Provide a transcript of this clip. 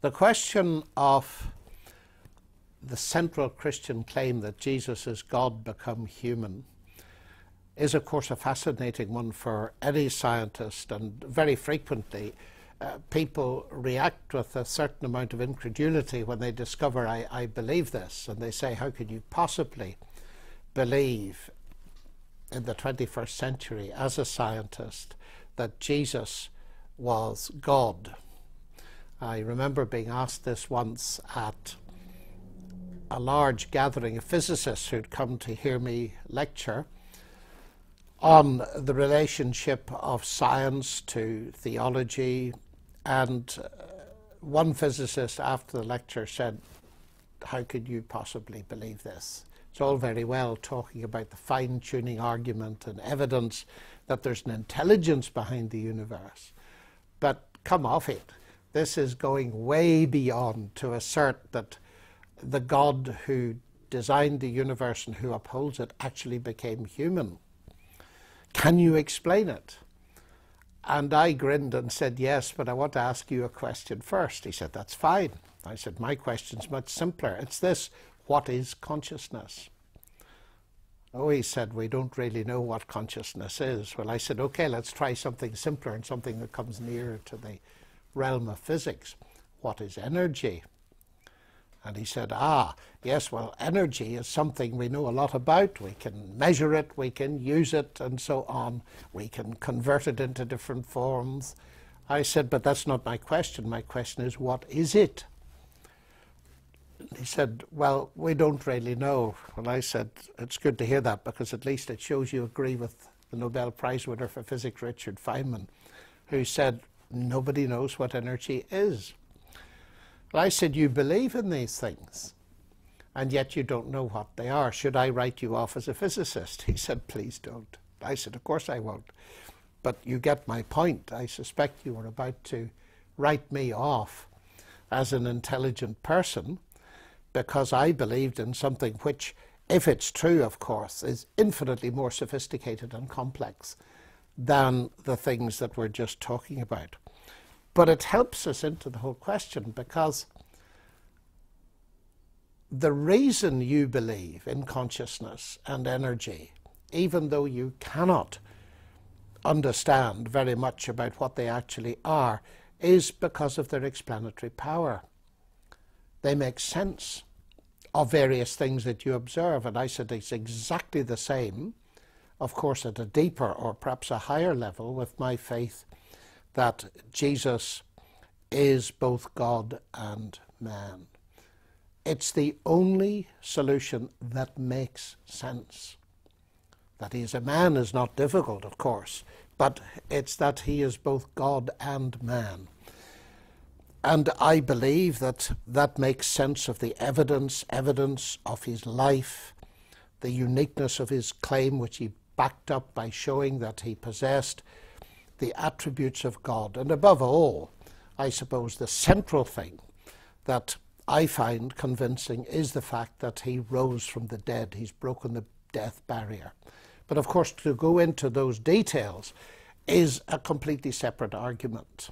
The question of the central Christian claim that Jesus is God become human is, of course, a fascinating one for any scientist, and very frequently people react with a certain amount of incredulity when they discover I believe this, and they say, how could you possibly believe in the 21st century as a scientist that Jesus was God? I remember being asked this once at a large gathering of physicists who'd come to hear me lecture on the relationship of science to theology, and one physicist after the lecture said, how could you possibly believe this? It's all very well talking about the fine-tuning argument and evidence that there's an intelligence behind the universe, but come off it. This is going way beyond to assert that the God who designed the universe and who upholds it actually became human. Can you explain it? And I grinned and said, yes, but I want to ask you a question first. He said, that's fine. I said, my question's much simpler. It's this: what is consciousness? Oh, he said, we don't really know what consciousness is. Well, I said, okay, let's try something simpler and something that comes nearer to the realm of physics. What is energy? And he said, yes, well, energy is something we know a lot about. We can measure it, we can use it, and so on. We can convert it into different forms. I said, but that's not my question. My question is, what is it? He said, well, we don't really know. Well, I said, it's good to hear that, because at least it shows you agree with the Nobel Prize winner for physics, Richard Feynman, who said, nobody knows what energy is. Well, I said, you believe in these things, and yet you don't know what they are. Should I write you off as a physicist? He said, please don't. I said, of course I won't. But you get my point. I suspect you were about to write me off as an intelligent person because I believed in something which, if it's true, of course, is infinitely more sophisticated and complex than the things that we're just talking about. But it helps us into the whole question, because the reason you believe in consciousness and energy, even though you cannot understand very much about what they actually are, is because of their explanatory power. They make sense of various things that you observe. And I said it's exactly the same, of course, at a deeper or perhaps a higher level with my faith that Jesus is both God and man. It's the only solution that makes sense. That he is a man is not difficult, of course, but it's that he is both God and man. And I believe that that makes sense of the evidence of his life, the uniqueness of his claim, which he backed up by showing that he possessed the attributes of God. And above all, I suppose the central thing that I find convincing is the fact that he rose from the dead. He's broken the death barrier. But of course, to go into those details is a completely separate argument.